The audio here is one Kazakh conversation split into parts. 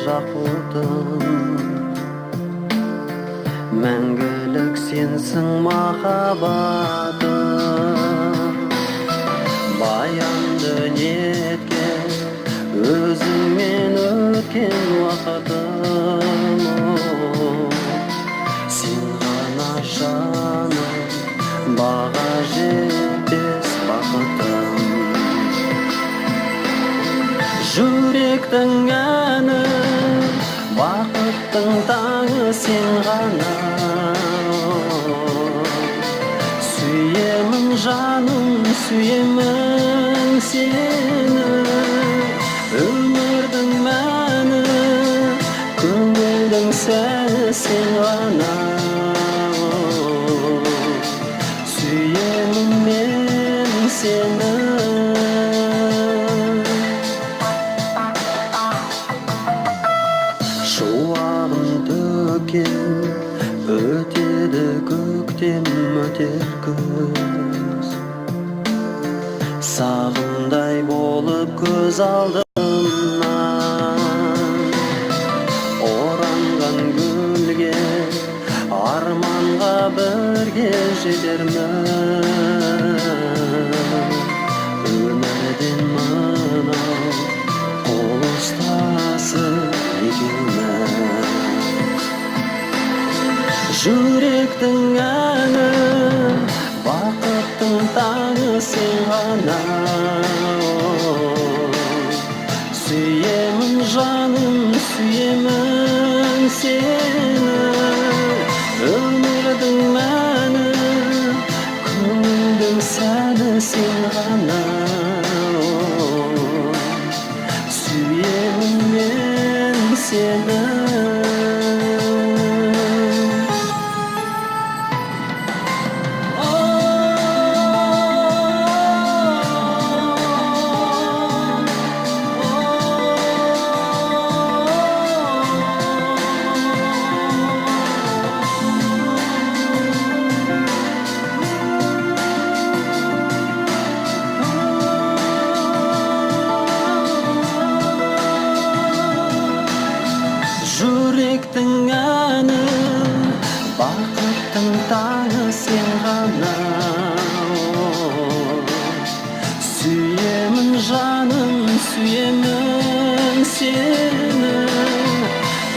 жақпылдым. Мәңгілік сенсің махаббатым. Баянды неткен өзіңмен өткен уақытым. Сен ғана жаным, баға жетпес бақытым. Жүректің әні, бақыттың таңы сен ғана. Сүйемін жаным, сүйемін сені. Өмірдің мәні, көңілдің сәні сен ғана. Сүйемін мен сені. Шуағын төккен өтеді көктем, өтер күз. Сағымдай болып көз алдымнан. Оранған гүлге, арманға бірге жетермін. Өмірден мынау қол ұстасып екеуміз. Жүректің әні, бақыттың таңы сен ғана. Сүйемін жаным, сүйемін сені. Өмірдің мәні, көңілдің сәні сен ғана. Сүйемін мен сені. Жүректің әні, бақыттың таңы сен ғана. Сүйемін жаным, сүйемін сені.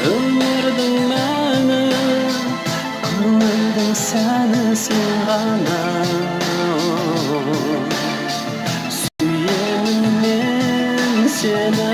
Өмірдің мәні, көңілдің сәні сен ғана. Сүйемін мен сені.